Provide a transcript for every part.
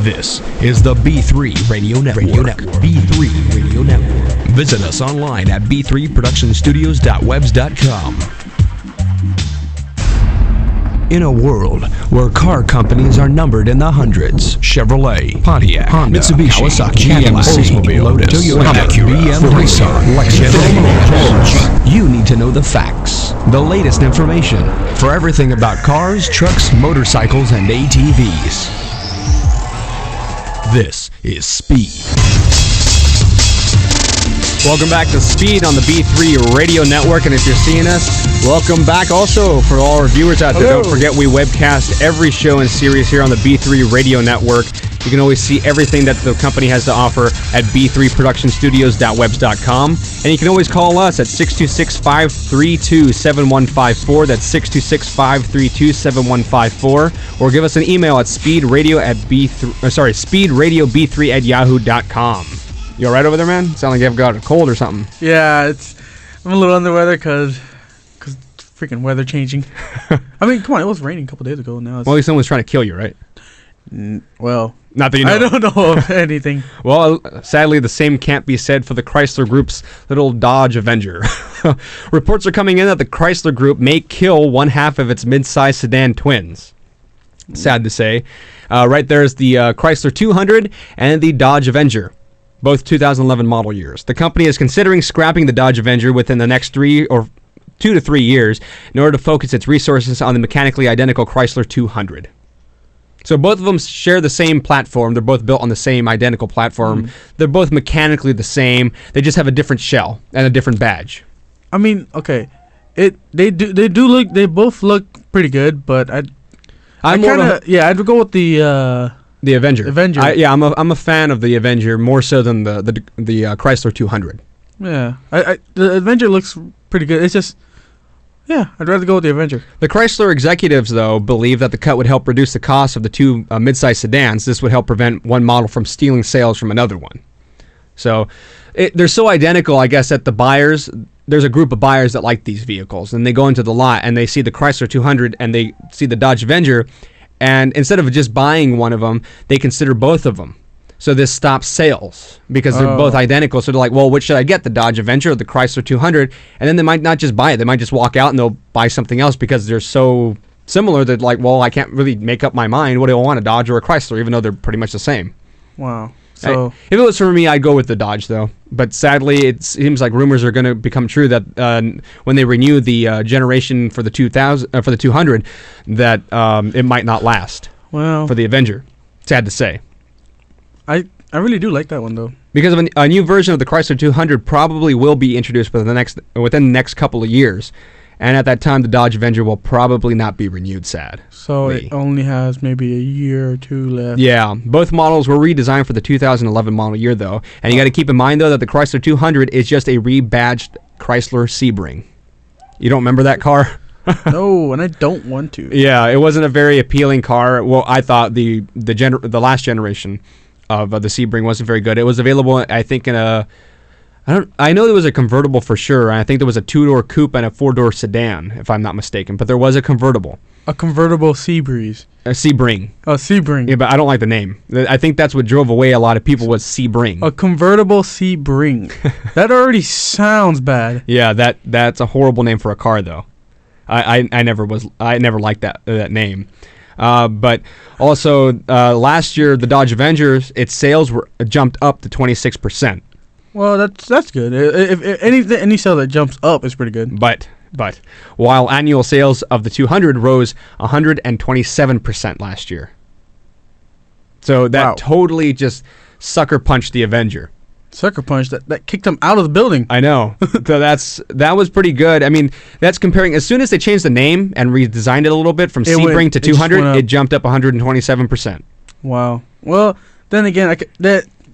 This is the B3 Radio Network. B3 Radio Network. Visit us online at b3productionstudios.webs.com. In a world where car companies are numbered in the hundreds, Chevrolet, Pontiac, Honda, Mitsubishi, Kawasaki, GMC, Lotus, Toyota, Acura, Nissan, Lexus, you need to know the facts, the latest information for everything about cars, trucks, motorcycles, and ATVs. This is Speed. Welcome back to Speed on the B3 Radio Network, and if you're seeing us, welcome back also for all our viewers out there. Don't forget we webcast every show and series here on the B3 Radio Network. You can always see everything that the company has to offer at b3productionstudios.webs.com, and you can always call us at 626-532-7154. That's 626-532-7154, or give us an email at speedradio3@yahoo.com. You all right over there, man? Sound like you've got a cold or something. Yeah, I'm a little under the weather because freaking weather changing. I mean, come on, it was raining a couple days ago. Now it's... Well, at least someone's trying to kill you, right? Well, not that you know. I don't know of anything. Well, sadly, the same can't be said for the Chrysler Group's little Dodge Avenger. Reports are coming in that the Chrysler Group may kill one half of its mid-size sedan twins. Sad to say. Right there is the Chrysler 200 and the Dodge Avenger, both 2011 model years. The company is considering scrapping the Dodge Avenger within the next 2 to 3 years in order to focus its resources on the mechanically identical Chrysler 200. So both of them share the same platform. They're both built on the same identical platform. They're both mechanically the same. They just have a different shell and a different badge. I mean, okay, they both look pretty good, but I'd go with the Avenger. Avenger. I'm a fan of the Avenger more so than the Chrysler 200. Yeah, the Avenger looks pretty good. It's just, yeah, I'd rather go with the Avenger. The Chrysler executives, though, believe that the cut would help reduce the cost of the two mid-size sedans. This would help prevent one model from stealing sales from another one. So they're so identical, I guess, that the buyers, there's a group of buyers that like these vehicles, and they go into the lot and they see the Chrysler 200 and they see the Dodge Avenger, and instead of just buying one of them, they consider both of them. So this stops sales because they're both identical. So they're like, well, which should I get, the Dodge Avenger or the Chrysler 200? And then they might not just buy it. They might just walk out and they'll buy something else because they're so similar that, like, well, I can't really make up my mind. What do I want, a Dodge or a Chrysler, even though they're pretty much the same? Wow. So if it was for me, I'd go with the Dodge, though. But sadly, it seems like rumors are going to become true that when they renew the generation for the 200, that it might not last. Well, for the Avenger. Sad to say. I really do like that one, though. Because of a new version of the Chrysler 200 probably will be introduced within the next couple of years. And at that time, the Dodge Avenger will probably not be renewed, sad. So it only has maybe a year or two left. Yeah. Both models were redesigned for the 2011 model year, though. And you got to keep in mind, though, that the Chrysler 200 is just a rebadged Chrysler Sebring. You don't remember that car? No, and I don't want to. Yeah, it wasn't a very appealing car. Well, I thought the last generation of the Sebring wasn't very good. It was available, I think, in a... I know there was a convertible for sure. I think there was a 2-door coupe and a 4-door sedan, if I'm not mistaken. But there was a convertible. A convertible Seabreeze. A Sebring. Oh, Sebring. Yeah, but I don't like the name. I think that's what drove away a lot of people was Sebring. A convertible Sebring. That already sounds bad. Yeah, that's a horrible name for a car, though. I never liked that name. But also last year, the Dodge Avengers, its sales were jumped up to 26%. Well, that's good. If any sale that jumps up is pretty good. But while annual sales of the 200 rose 127% last year. So that totally just sucker punched the Avenger. Sucker punch that kicked him out of the building. I know. So that was pretty good. I mean, that's comparing as soon as they changed the name and redesigned it a little bit from Sebring to 200, it jumped up 127%. Wow. Well, then again,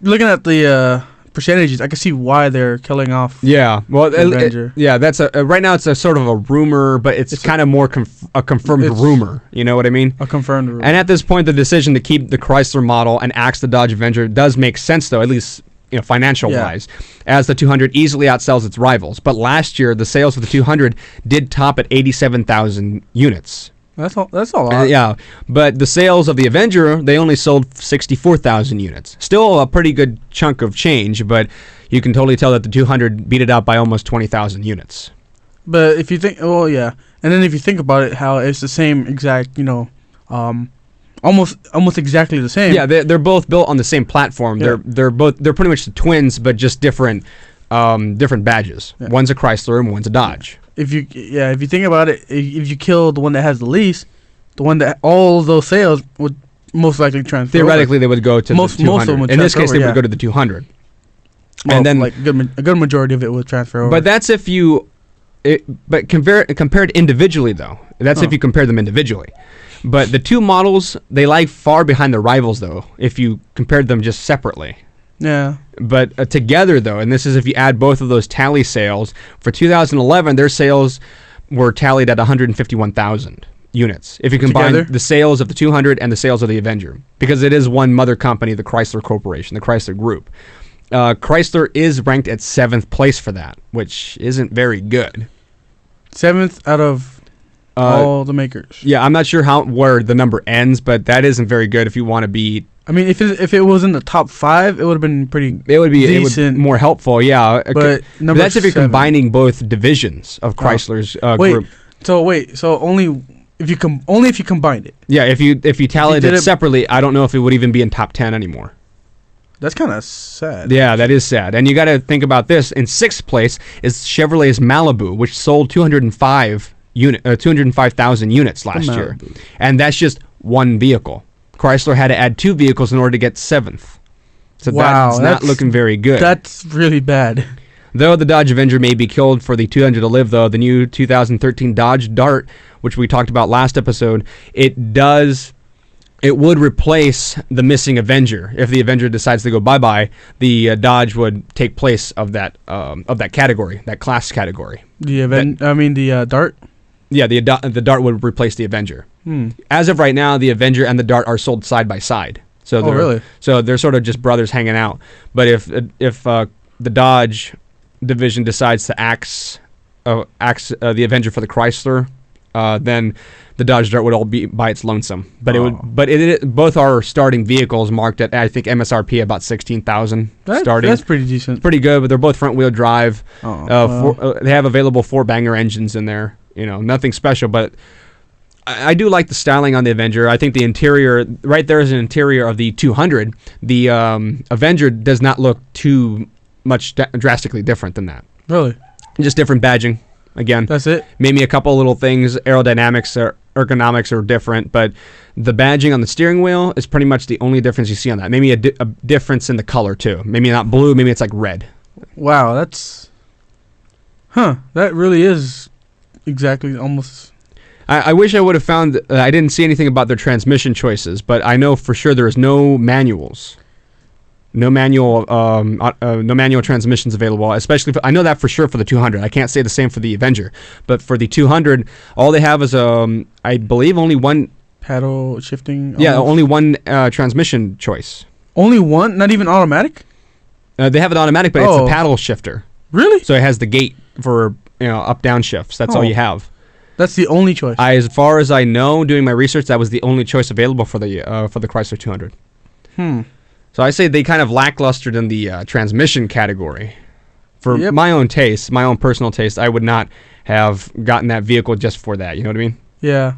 looking at the percentages, I can see why they're killing off. Yeah, well, that's right now it's a sort of a rumor, but it's kind of more a confirmed rumor. You know what I mean? A confirmed rumor. And at this point, the decision to keep the Chrysler model and axe the Dodge Avenger does make sense, though, at least financial wise, as the 200 easily outsells its rivals. But last year, the sales of the 200 did top at 87,000 units. That's a lot. Yeah, but the sales of the Avenger, they only sold 64,000 units. Still a pretty good chunk of change, but you can totally tell that the 200 beat it out by almost 20,000 units. But if you think, well, yeah, and then if you think about it, how it's the same exact, almost exactly the same. Yeah, they're both built on the same platform. Yeah. They're pretty much the twins, but just different badges. Yeah. One's a Chrysler and one's a Dodge. If you think about it, if you kill the one that has the least, the one that all those sales would most likely transfer. Theoretically, they would go to Most the of 200. them would In this transfer case, over, they yeah. would go to the 200. Well, and then, like a good majority of it would transfer over. but that's if you, but compared individually though. That's if you compare them individually. But the two models, they lag far behind their rivals though. If you compared them just separately. Yeah. But together though, and this is if you add both of those tally sales for 2011, their sales were tallied at 151,000 units. If you combine Together? the sales of the 200 and the sales of the Avenger, because it is one mother company, the Chrysler Corporation, the Chrysler Group. Chrysler is ranked at 7th place for that, which isn't very good. 7th out of all the makers. Yeah, I'm not sure where the number ends, but that isn't very good if you want to be. I mean, if it was in the top 5, it would have been pretty. It would be decent. More helpful, yeah. But that's if you're 7. combining both divisions of Chrysler's group. So only if you combined it. Yeah, if you tallied did it it separately, I don't know if it would even be in top 10 anymore. That's kind of sad. Yeah, that is sad. And you got to think about this. In 6th place is Chevrolet's Malibu, which sold 205,000 units last year. And that's just one vehicle. Chrysler had to add 2 vehicles in order to get 7th. So that's not looking very good. That's really bad. Though the Dodge Avenger may be killed for the 200 to live, though, the new 2013 Dodge Dart, which we talked about last episode, it would replace the missing Avenger. If the Avenger decides to go bye-bye, the Dodge would take place of that category, that class category. The Dart? Yeah, the Dart would replace the Avenger. As of right now, the Avenger and the Dart are sold side by side. So really? So they're sort of just brothers hanging out. But if the Dodge division decides to axe the Avenger for the Chrysler, then the Dodge Dart would all be by its lonesome. But both are starting vehicles marked at, I think, MSRP about 16,000 starting. That's pretty decent. Pretty good, but they're both front wheel drive. They have available 4-banger engines in there. Nothing special, but I do like the styling on the Avenger. I think the interior, right there is an interior of the 200. The Avenger does not look too much drastically different than that. Really? Just different badging. Again, that's it. Maybe a couple little things. Aerodynamics or ergonomics are different, but the badging on the steering wheel is pretty much the only difference you see on that. Maybe a difference in the color too. Maybe not blue. Maybe it's like red. Wow, that really is exactly almost. I wish I would have found. I didn't see anything about their transmission choices, but I know for sure there is no manuals. No manual transmissions available, especially I know that for sure for the 200. I can't say the same for the Avenger, but for the 200, all they have is I believe only one paddle shifting. Yeah, only one transmission choice. Only one, not even automatic. They have it automatic, but it's a paddle shifter. Really? So it has the gate for up down shifts. That's all you have. That's the only choice. As far as I know, doing my research, that was the only choice available for the Chrysler 200. So I say they kind of lacklustered in the transmission category. For my own taste, my own personal taste, I would not have gotten that vehicle just for that. You know what I mean? Yeah.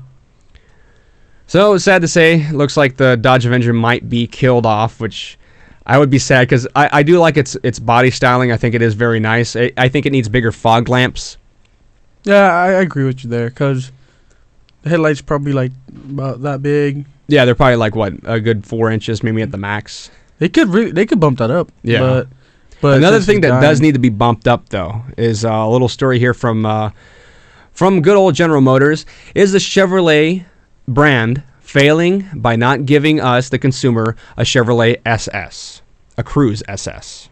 So sad to say, looks like the Dodge Avenger might be killed off, which I would be sad because I do like its body styling. I think it is very nice. I think it needs bigger fog lamps. Yeah, I agree with you there because the headlights probably like about that big. Yeah, they're probably like what, a good 4 inches, maybe at the max. They could bump that up. Yeah. But another thing that does need to be bumped up though is a little story here from good old General Motors. Is the Chevrolet brand failing by not giving us, the consumer, a Chevrolet SS, a Cruze SS?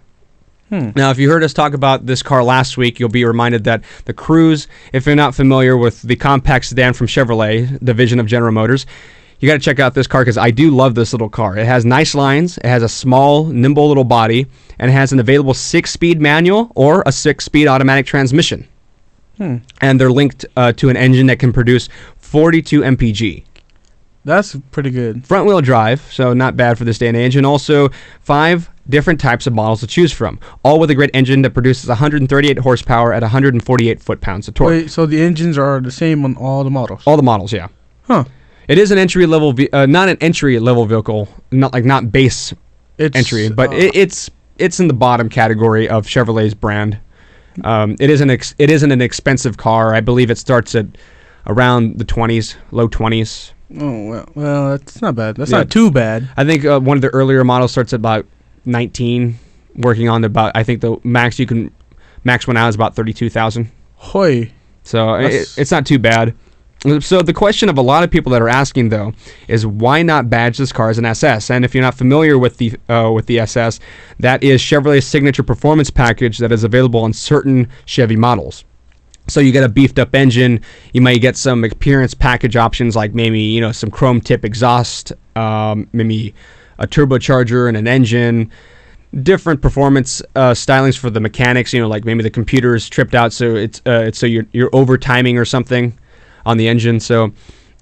Now, if you heard us talk about this car last week, you'll be reminded that the Cruze, if you're not familiar with the compact sedan from Chevrolet, division of General Motors, you got to check out this car because I do love this little car. It has nice lines, it has a small, nimble little body, and it has an available 6-speed manual or a 6-speed automatic transmission. And they're linked to an engine that can produce 42 mpg. That's pretty good. Front wheel drive, so not bad for this day and age, and also 5 different types of models to choose from, all with a great engine that produces 138 horsepower at 148 foot-pounds of torque. Wait, so the engines are the same on all the models? All the models, yeah. Huh. It is an entry level, not an entry level vehicle, not base entry, but it's in the bottom category of Chevrolet's brand. It isn't an expensive car. I believe it starts at around the 20s, low 20s. Oh well, that's not bad. That's not too bad. I think one of the earlier models starts at about 19, working on about. I think the max one out is about 32,000. Hoy. So it's not too bad. So the question of a lot of people that are asking though is why not badge this car as an SS? And if you're not familiar with the SS, that is Chevrolet's signature performance package that is available on certain Chevy models. So you get a beefed up engine. You might get some appearance package options like maybe some chrome tip exhaust, maybe a turbocharger and an engine. Different performance stylings for the mechanics. Like maybe the computer is tripped out, so it's so you're over timing or something on the engine. So,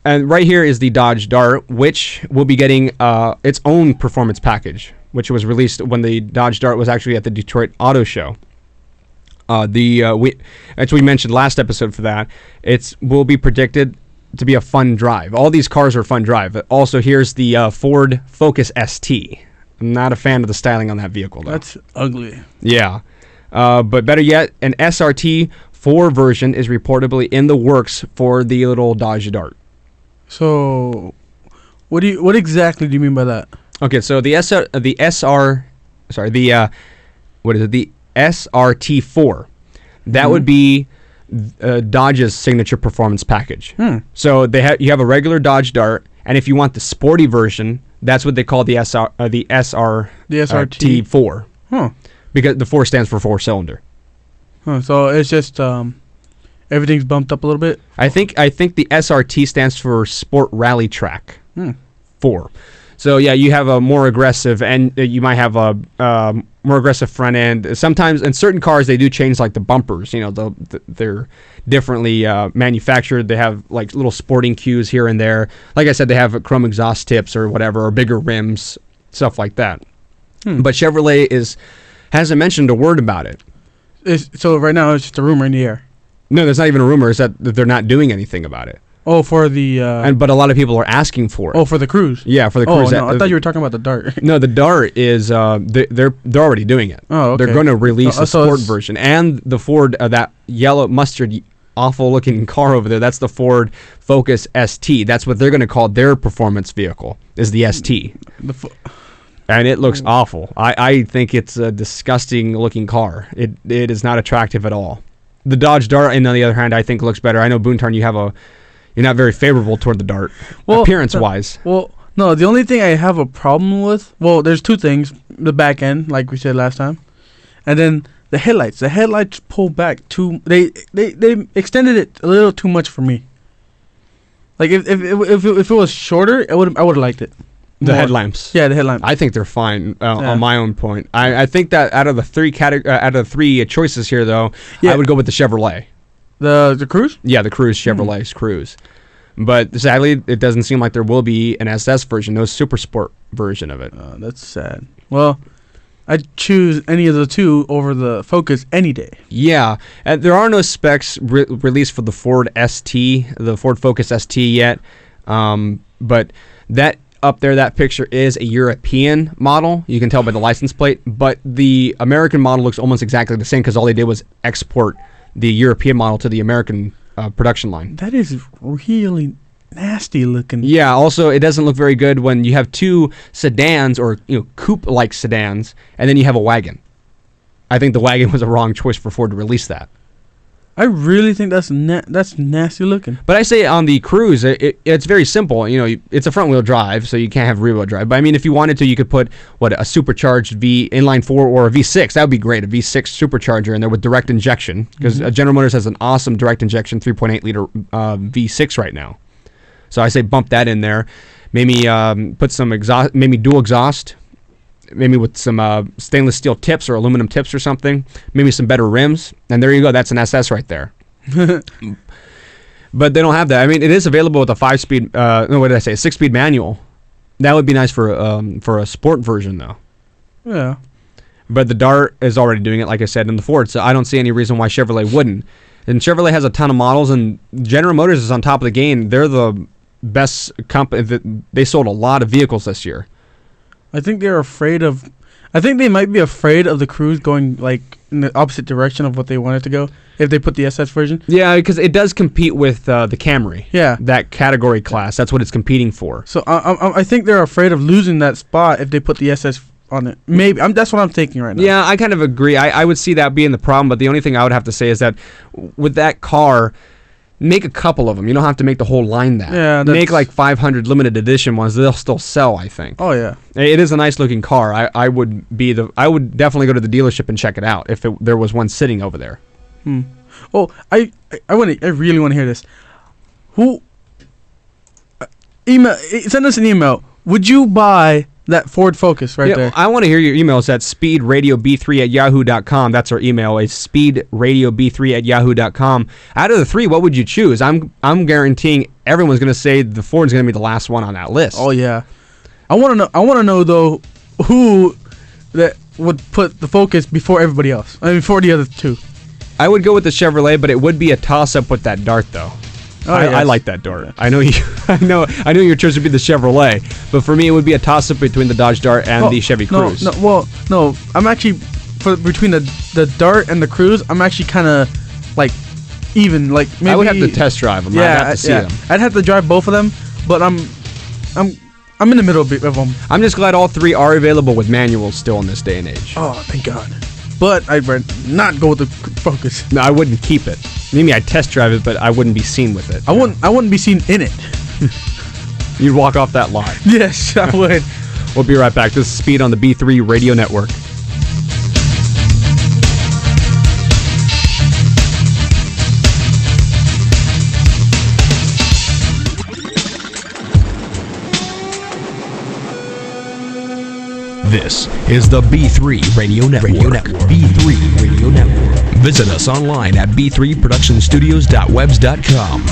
and right here is the Dodge Dart, which will be getting its own performance package, which was released when the Dodge Dart was actually at the Detroit Auto Show. As we mentioned last episode for that, will be predicted to be a fun drive. All these cars are fun drive. Also, here's the Ford Focus ST. I'm not a fan of the styling on that vehicle, though. That's ugly. Yeah. But better yet, an SRT 4 version is reportedly in the works for the little Dodge Dart. So, what exactly do you mean by that? Okay, so the SRT4. That would be Dodge's signature performance package. So you have a regular Dodge Dart, and if you want the sporty version, that's what they call the SRT4. Huh. Because the 4 stands for 4-cylinder. Huh. So it's just everything's bumped up a little bit. I think the SRT stands for Sport Rally Track 4. So yeah, you have a more aggressive, and you might have a more aggressive front end. Sometimes in certain cars they do change like the bumpers. They're differently manufactured. They have like little sporting cues here and there. Like I said, they have chrome exhaust tips or whatever, or bigger rims, stuff like that. But Chevrolet hasn't mentioned a word about it. So right now it's just a rumor in the air. No, there's not even a rumor. It's that they're not doing anything about it. Oh, for the but a lot of people are asking for it. Oh, for the Cruze. Yeah, for the Cruze. Oh no, I thought you were talking about the Dart. No, the Dart is they're already doing it. Oh, okay. They're going to release a sport version, and the Ford that yellow mustard awful looking car over there. That's the Ford Focus ST. That's what they're going to call their performance vehicle. Is the ST. And it looks awful. I think it's a disgusting looking car. It is not attractive at all. The Dodge Dart, on the other hand, I think looks better. I know Boontarn, you're not very favorable toward the Dart, appearance-wise. Well, no, the only thing I have a problem with, there's 2 things. The back end, like we said last time, and then the headlights. The headlights pull back too. They extended it a little too much for me. Like if it was shorter, I would have liked it. The headlamps. Yeah, the headlamps. I think they're fine on my own point. I think that out of the 3 choices here, though, I would go with the Chevrolet. The Cruze? Yeah, the Cruze, Chevrolet's Cruze. But sadly, it doesn't seem like there will be an SS version, no super sport version of it. That's sad. Well, I'd choose any of the 2 over the Focus any day. Yeah. There are no specs released for the Ford ST, the Ford Focus ST yet. But that up there, that picture is a European model. You can tell by the license plate. But the American model looks almost exactly the same because all they did was export the European model to the American production line. That is really nasty looking. Yeah, also it doesn't look very good when you have 2 sedans or coupe-like sedans and then you have a wagon. I think the wagon was a wrong choice for Ford to release that. I really think that's nasty looking. But I say on the Cruze, it's very simple. It's a front-wheel drive, so you can't have rear-wheel drive. But I mean, if you wanted to, you could put a supercharged inline 4 or a V6. That would be great, a V6 supercharger in there with direct injection, because General Motors has an awesome direct injection 3.8 liter V6 right now. So I say bump that in there. Maybe put some exhaust, maybe dual exhaust. Maybe with some stainless steel tips or aluminum tips or something. Maybe some better rims. And there you go. That's an SS right there. But they don't have that. I mean, it is available with a 5-speed. No, what did I say? A 6-speed manual. That would be nice for a sport version, though. Yeah. But the Dart is already doing it, like I said, in the Ford. So I don't see any reason why Chevrolet wouldn't. And Chevrolet has a ton of models, and General Motors is on top of the game. They're the best company. They sold a lot of vehicles this year. I think they're afraid of. I think they might be afraid of the Cruze going like in the opposite direction of what they wanted to go if they put the SS version. Yeah, because it does compete with the Camry. Yeah, that category class. That's what it's competing for. So I think they're afraid of losing that spot if they put the SS on it. Maybe that's what I'm thinking right now. Yeah, I kind of agree. I would see that being the problem, but the only thing I would have to say is that with that car, make a couple of them. You don't have to make the whole line that. Yeah, make like 500 limited edition ones. They'll still sell, I think. Oh yeah, it is a nice looking car. I would definitely go to the dealership and check it out if there was one sitting over there. Oh, I really want to hear this. Who send us an email. Would you buy that Ford Focus right there? I want to hear your emails at speedradiob3@yahoo.com. That's our email. It's speedradiob3@yahoo.com. Out of the three, what would you choose? I'm guaranteeing everyone's going to say the Ford's going to be the last one on that list. Oh yeah. I want to know though who that would put the Focus before everybody else. I mean, before the other two. I would go with the Chevrolet, but it would be a toss-up with that Dart, though. Oh, I like that Dart. I know you. I know your choice would be the Chevrolet, but for me, it would be a toss-up between the Dodge Dart and the Chevy Cruze. No. I'm actually between the Dart and the Cruze. I'm actually kind of like even. Like maybe I would have to test drive them. Yeah, I'd have to see them. I'd have to drive both of them, but I'm in the middle of them. I'm just glad all three are available with manuals still in this day and age. Oh, thank God. But I'd not go with the Focus. No, I wouldn't keep it. Maybe I'd test drive it, but I wouldn't be seen with it. I wouldn't be seen in it. You'd walk off that lot. Yes, I would. We'll be right back. This is Speed on the B3 Radio Network. This is the B3 Radio Network. B3 Radio Network. Visit us online at b3productionstudios.webs.com.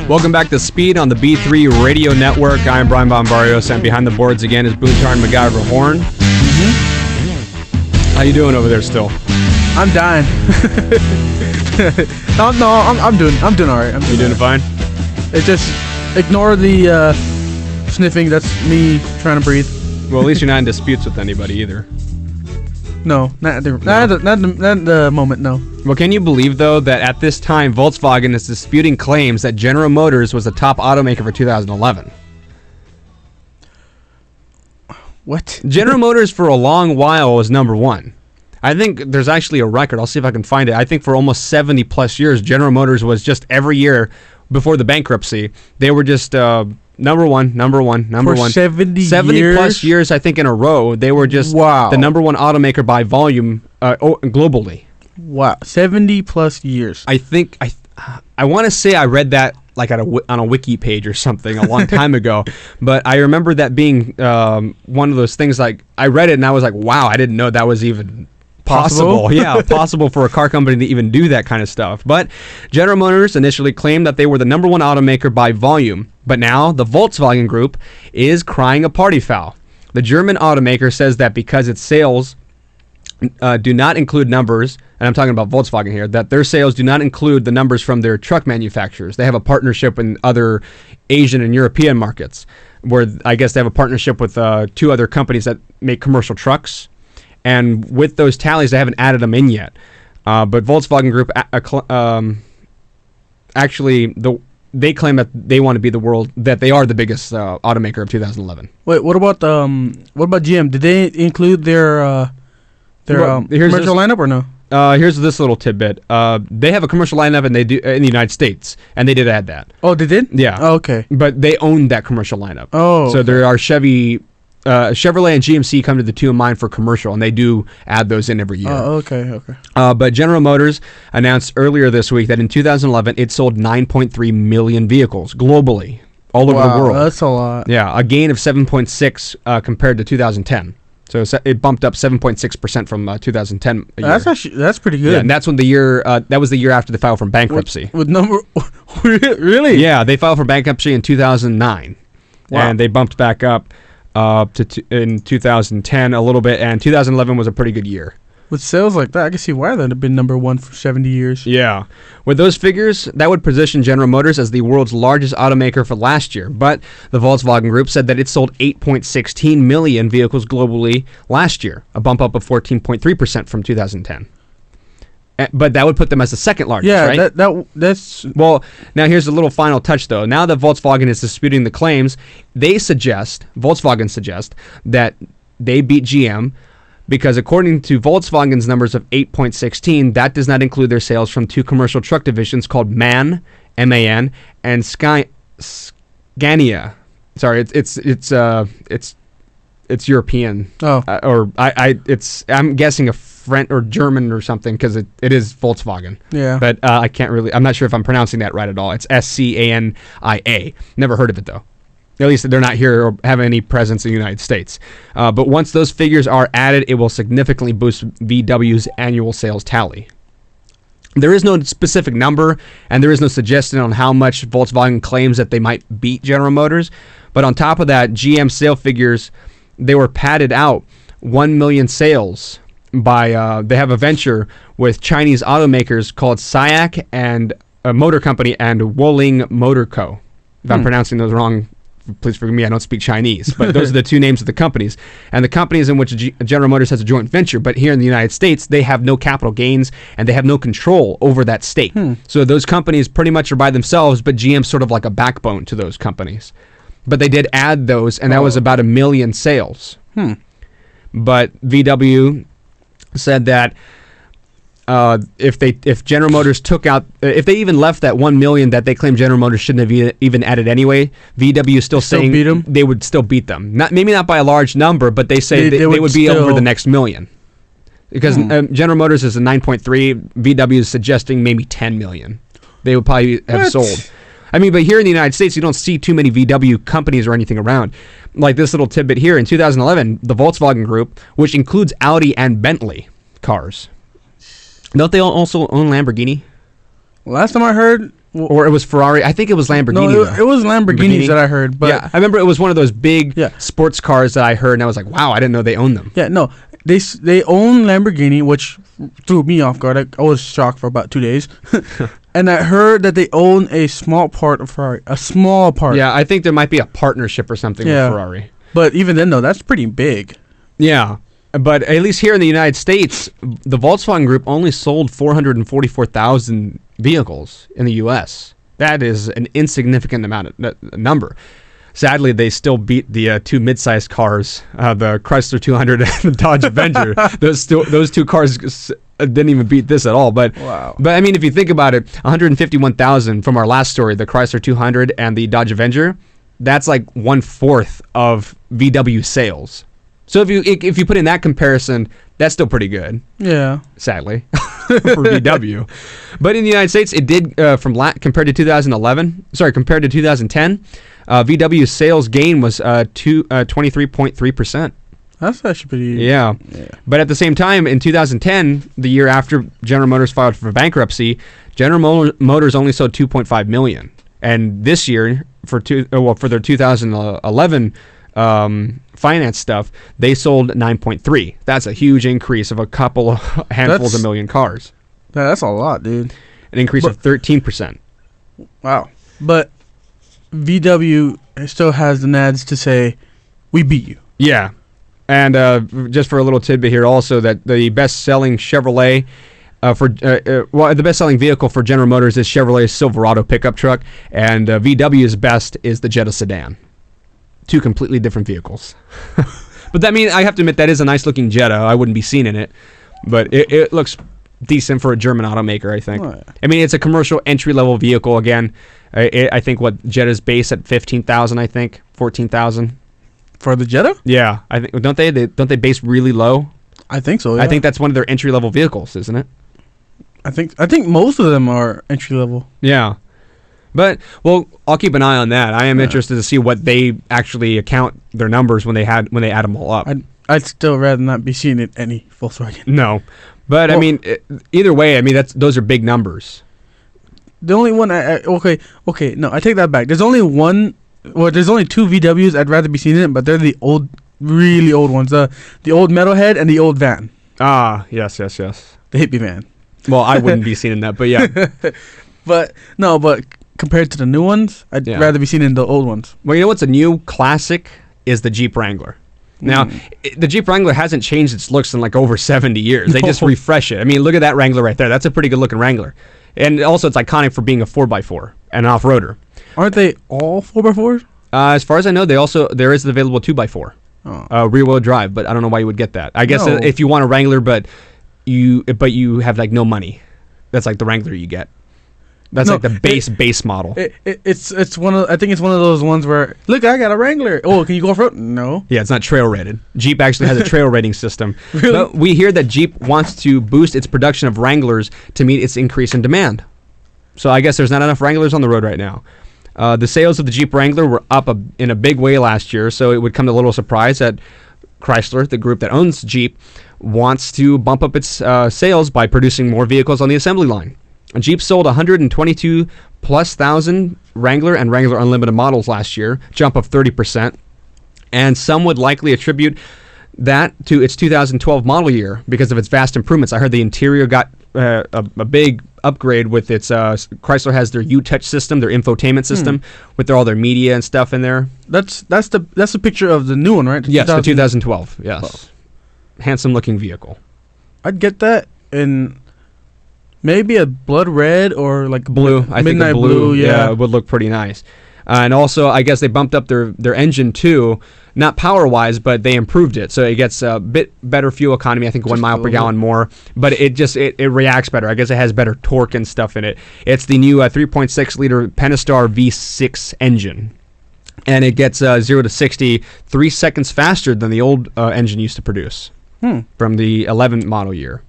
Welcome back to Speed on the B3 Radio Network. I'm Brian Bombarios, and behind the boards again is Boontar and MacGyver Horn. How you doing over there still? I'm dying. I'm doing all right. You doing fine? It just ignore the sniffing. That's me trying to breathe. Well, at least you're not in disputes with anybody either. No, not at the moment. No. Well, can you believe though that at this time Volkswagen is disputing claims that General Motors was the top automaker for 2011? What? General Motors for a long while was number one. I think there's actually a record. I'll see if I can find it. I think for almost 70 plus years, General Motors was just every year before the bankruptcy, they were just number one. For 70 plus years, I think in a row, they were just the number one automaker by volume globally. Wow, 70 plus years. I think I want to say I read that like on a wiki page or something a long time ago, but I remember that being one of those things. Like I read it and I was like, wow, I didn't know that was even possible. Yeah, possible for a car company to even do that kind of stuff. But General Motors initially claimed that they were the number one automaker by volume, but now the Volkswagen Group is crying a party foul. The German automaker says that because its sales do not include numbers, and I'm talking about Volkswagen here, that their sales do not include the numbers from their truck manufacturers. They have a partnership in other Asian and European markets, where I guess they have a partnership with 2 other companies that make commercial trucks. And with those tallies, they haven't added them in yet. But Volkswagen Group they claim that they want to be that they are the biggest automaker of 2011. Wait, what about GM? Did they include their commercial lineup or no? Here's this little tidbit. They have a commercial lineup, and they do in the United States, and they did add that. Oh, they did? Yeah. Oh, okay. But they own that commercial lineup. Oh. So there are Chevy Chevrolet and GMC come to the two of mine for commercial, and they do add those in every year. Oh, okay. But General Motors announced earlier this week that in 2011 it sold 9.3 million vehicles globally, all over the world. That's a lot. Yeah, a gain of 7.6 compared to 2010. So it bumped up 7.6% from 2010. That's pretty good. Yeah, and that's when that was the year after they filed for bankruptcy. With number, really? Yeah, they filed for bankruptcy in 2009, and they bumped back up in 2010 a little bit, and 2011 was a pretty good year. With sales like that, I can see why they'd have been number one for 70 years. Yeah. With those figures, that would position General Motors as the world's largest automaker for last year. But the Volkswagen Group said that it sold 8.16 million vehicles globally last year, a bump up of 14.3% from 2010. But that would put them as the second largest, right? Yeah, that's... Well, now here's a little final touch, though. Now that Volkswagen is disputing the claims, Volkswagen suggests that they beat GM, because according to Volkswagen's numbers of 8.16, that does not include their sales from two commercial truck divisions called MAN, M-A-N, and Scania. Sorry, it's European. Oh. I'm guessing a French or German or something, because it is Volkswagen. Yeah. But I'm not sure if I'm pronouncing that right at all. It's S-C-A-N-I-A. Never heard of it, though. At least they're not here or have any presence in the United States. But once those figures are added, it will significantly boost VW's annual sales tally. There is no specific number, and there is no suggestion on how much Volkswagen claims that they might beat General Motors. But on top of that, GM sale figures, they were padded out 1 million sales by, they have a venture with Chinese automakers called SAIC and a motor company and Wuling Motor Co. If I'm pronouncing those wrong, please forgive me, I don't speak Chinese, but those are the two names of the companies. And the companies in which General Motors has a joint venture, but here in the United States, they have no capital gains and they have no control over that stake. So those companies pretty much are by themselves, but GM's sort of like a backbone to those companies. But they did add those, and that was about 1 million sales. But VW said that if General Motors took out, if they even left that 1 million that they claim General Motors shouldn't have even added anyway, VW is still saying beat them? They would still beat them. Maybe not by a large number, but they say they would be over the next million. Because General Motors is a 9.3, VW is suggesting maybe 10 million. They would probably have sold. I mean, but here in the United States, you don't see too many VW companies or anything around. Like this little tidbit here, in 2011, the Volkswagen Group, which includes Audi and Bentley cars, don't they also own Lamborghini? Last time I heard... Or it was Ferrari. I think it was Lamborghini. No, it was Lamborghinis that I heard. But yeah, I remember it was one of those big sports cars that I heard, and I was like, wow, I didn't know they owned them. Yeah, no. They own Lamborghini, which threw me off guard. I was shocked for about 2 days. And I heard that they own a small part of Ferrari. A small part. Yeah, I think there might be a partnership or something with Ferrari. But even then, though, that's pretty big. Yeah. But at least here in the United States, the Volkswagen Group only sold 444,000 vehicles in the U.S. That is an insignificant number. Sadly, they still beat the two mid-sized cars, the Chrysler 200 and the Dodge Avenger. Those two cars didn't even beat this at all. But I mean, if you think about it, 151,000 from our last story, the Chrysler 200 and the Dodge Avenger, that's like 1/4 of VW sales. So if you put in that comparison, that's still pretty good. Yeah. Sadly, for VW. But in the United States, it did compared to 2010, VW's sales gain was 23.3%. That's actually pretty. Yeah. But at the same time, in 2010, the year after General Motors filed for bankruptcy, General Motors only sold 2.5 million. And this year, for their 2011 finance stuff, they sold 9.3. That's a huge increase of a couple of handfuls of million cars. That's a lot, dude. An increase of 13%. Wow. But VW still has the nads to say, we beat you. Yeah. And just for a little tidbit here also, that the best-selling Chevrolet the best-selling vehicle for General Motors is Chevrolet's Silverado pickup truck, and VW's best is the Jetta sedan. Two completely different vehicles. But I have to admit, that is a nice-looking Jetta. I wouldn't be seen in it, but it looks decent for a German automaker, I think. Oh, yeah. I mean, it's a commercial entry-level vehicle, again. I think Jetta's base at 15,000, I think, 14,000. For the Jetta? Yeah, I think don't they base really low? I think so. Yeah. I think that's one of their entry level vehicles, isn't it? I think most of them are entry level. Yeah. But well, I'll keep an eye on that. I am interested to see what they actually account their numbers when they add them all up. I'd still rather not be seeing it any Volkswagen. No, but I mean, either way, I mean those are big numbers. The only one okay, no, I take that back. There's only one. Well, there's only two VWs I'd rather be seeing in it, but they're the old, really old ones. The old metalhead and the old van. Ah, yes. The hippie van. Well, I wouldn't be seeing that, but yeah. But compared to the new ones, I'd rather be seeing in the old ones. Well, you know what's a new classic is the Jeep Wrangler. Now, the Jeep Wrangler hasn't changed its looks in like over 70 years. They just refresh it. I mean, look at that Wrangler right there. That's a pretty good looking Wrangler. And also, it's iconic for being a 4x4 and an off-roader. Aren't they all 4x4s? As far as I know, there is an available 2x4, rear-wheel drive. But I don't know why you would get that. I guess if you want a Wrangler, but you have like no money, that's like the Wrangler you get. That's like the base model. It's one of, I think it's one of those ones where, look, I got a Wrangler. Oh, can you go off-road? No. Yeah, it's not trail rated. Jeep actually has a trail rating system. Really? But we hear that Jeep wants to boost its production of Wranglers to meet its increase in demand. So I guess there's not enough Wranglers on the road right now. The sales of the Jeep Wrangler were up in a big way last year, so it would come to a little surprise that Chrysler, the group that owns Jeep, wants to bump up its sales by producing more vehicles on the assembly line. Jeep sold 122,000+ Wrangler and Wrangler Unlimited models last year, jump of 30%. And some would likely attribute that to its 2012 model year because of its vast improvements. I heard the interior got a big upgrade with its Chrysler has their U-Touch system, their infotainment system, with all their media and stuff in there. That's the picture of the new one, right? Yes, the 2012. Yes, handsome looking vehicle. I'd get that in maybe a blood red or like blue. I think midnight a blue, yeah, would look pretty nice. And also, I guess they bumped up their engine too, not power-wise, but they improved it. So it gets a bit better fuel economy, I think 1 mile per gallon more, but it reacts better. I guess it has better torque and stuff in it. It's the new 3.6-liter Pentastar V6 engine. And it gets 0 to 60 3 seconds faster than the old engine used to produce from the 11 model year.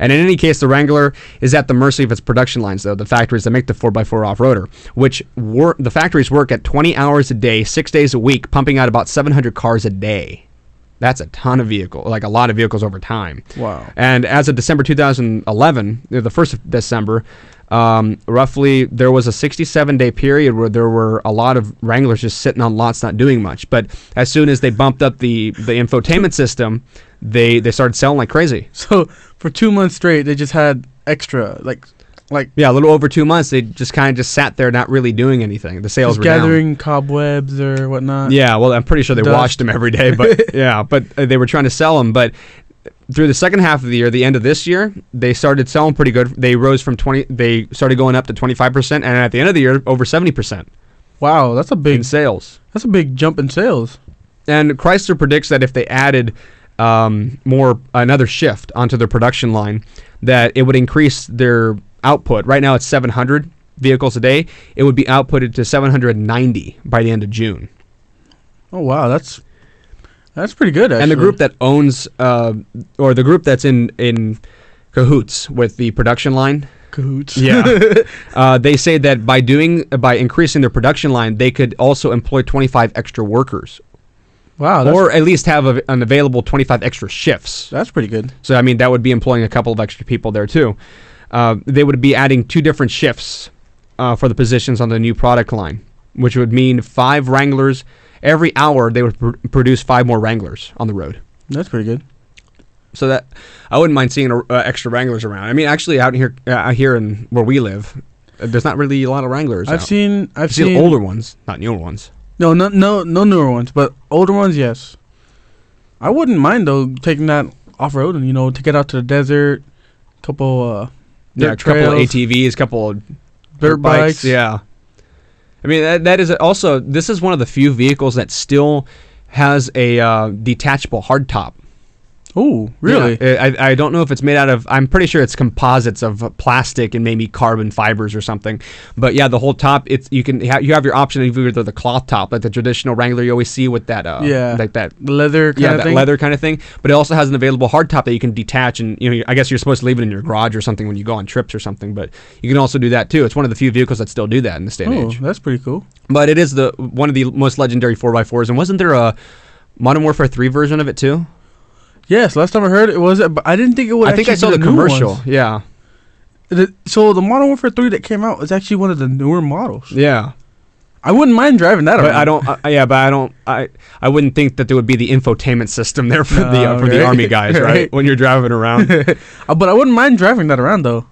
And in any case, the Wrangler is at the mercy of its production lines, though, the factories that make the 4x4 off-roader, which the factories work at 20 hours a day, 6 days a week, pumping out about 700 cars a day. That's a ton of vehicles, like a lot of vehicles over time. Wow. And as of December 2011, the 1st of December, roughly there was a 67-day period where there were a lot of Wranglers just sitting on lots not doing much. But as soon as they bumped up the infotainment system, they started selling like crazy. So for 2 months straight, they just had extra, like yeah, a little over 2 months. They just kind of sat there, not really doing anything. The sales were gathering down. Cobwebs or whatnot. Yeah, well, I'm pretty sure they washed them every day, but yeah, but they were trying to sell them. But through the second half of the year, the end of this year, they started selling pretty good. They rose from 20. They started going up to 25%, and at the end of the year, over 70%. Wow, that's a big in sales. That's a big jump in sales. And Chrysler predicts that if they added another shift onto their production line, that it would increase their output. Right now, it's 700 vehicles a day. It would be outputted to 790 by the end of June. Oh wow, that's pretty good, actually. And the group that owns, or the group that's in cahoots with the production line. Cahoots. Yeah. They say that by increasing their production line, they could also employ 25 extra workers. Wow. Or at least have an available 25 extra shifts. That's pretty good. So, I mean, that would be employing a couple of extra people there, too. They would be adding 2 different shifts for the positions on the new product line, which would mean 5 Wranglers. Every hour, they would produce 5 more Wranglers on the road. That's pretty good. So that I wouldn't mind seeing extra Wranglers around. I mean, actually, out here in where we live, there's not really a lot of Wranglers. I've seen older ones, not newer ones. No newer ones, but older ones, yes. I wouldn't mind though taking that off road and take it out to the desert, couple a couple of ATVs, couple of dirt bikes. Yeah. I mean, that is also, this is one of the few vehicles that still has a detachable hardtop. Oh, really? Yeah, I don't know if it's made out of, I'm pretty sure it's composites of plastic and maybe carbon fibers or something. But yeah, the whole top, you have your option of either the cloth top, like the traditional Wrangler you always see with that, like that leather kind of thing. Leather kind of thing. But it also has an available hard top that you can detach, and I guess you're supposed to leave it in your garage or something when you go on trips or something. But you can also do that too. It's one of the few vehicles that still do that in this day and age. That's pretty cool. But it is one of the most legendary 4x4s. And wasn't there a Modern Warfare 3 version of it too? Yes, last time I heard it was, but I didn't think it would. I think I saw the commercial. Ones. Yeah. So the Modern Warfare 3 that came out is actually one of the newer models. Yeah. I wouldn't mind driving that around. I wouldn't think that there would be the infotainment system there for the army guys, right? When you're driving around. But I wouldn't mind driving that around though.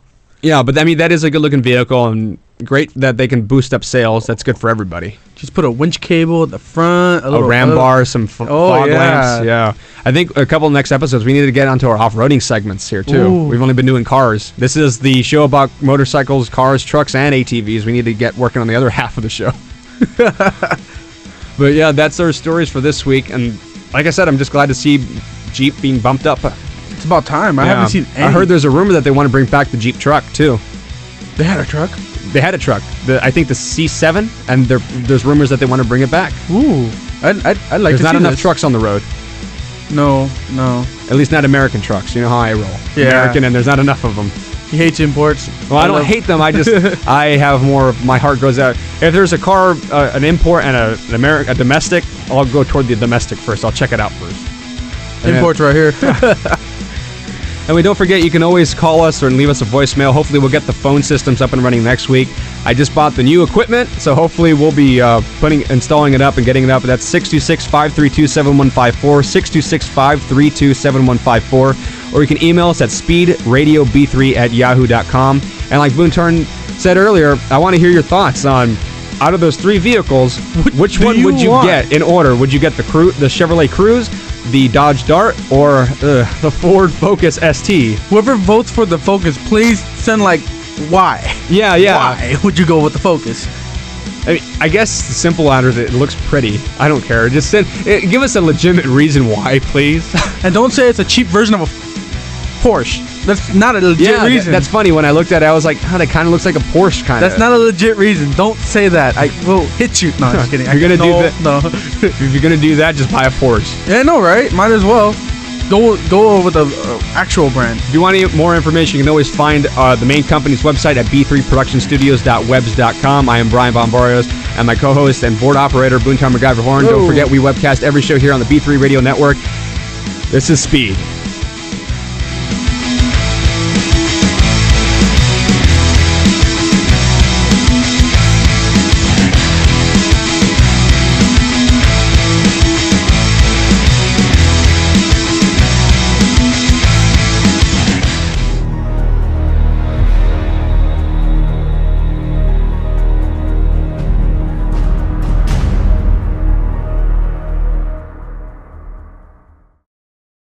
Yeah, but I mean that is a good looking vehicle, and great that they can boost up sales. That's good for everybody. Just put a winch cable at the front, a ram bar, some fog lamps. Yeah, I think a couple of next episodes we need to get onto our off-roading segments here too. Ooh. We've only been doing cars. This is the show about motorcycles, cars, trucks, and ATVs. We need to get working on the other half of the show. But yeah, that's our stories for this week. And like I said, I'm just glad to see Jeep being bumped up. It's about time. I haven't seen any. I heard there's a rumor that they want to bring back the Jeep truck too. They had a truck? They had a truck. I think the C7, and there's rumors that they want to bring it back. Ooh. I'd like to see There's not enough trucks on the road. No. At least not American trucks. You know how I roll. Yeah. American, and there's not enough of them. He hates imports. Well, I don't hate them. I just I have more of my heart goes out. If there's a car, an import and a domestic, I'll go toward the domestic first. I'll check it out first. Imports right here. And don't forget, you can always call us or leave us a voicemail. Hopefully, we'll get the phone systems up and running next week. I just bought the new equipment, so hopefully we'll be installing it up and getting it up. That's 626-532-7154, 626-532-7154. Or you can email us at speedradiob3@yahoo.com. And like Boone Turn said earlier, I want to hear your thoughts on, out of those three vehicles, which one would you get in order? Would you get the Chevrolet Cruze, the Dodge Dart, or the Ford Focus ST? Whoever votes for the Focus, please send why? Yeah. Why would you go with the Focus? I guess the simple answer is it looks pretty. I don't care. Just give us a legitimate reason why, please. And don't say it's a cheap version of a Porsche. That's not a legit reason. That's funny. When I looked at it, I was like, that kind of looks like a Porsche kind of. That's not a legit reason. Don't say that. I will hit you. No, I'm just kidding. If you're going to do that, just buy a Porsche. Yeah, no, right? Might as well. Go with the actual brand. If you want any more information, you can always find the main company's website at b3productionstudios.webs.com. I am Brian Von Barrios, and my co-host and board operator, Boontown MacGyver Horn. Don't forget, we webcast every show here on the B3 Radio Network. This is Speed.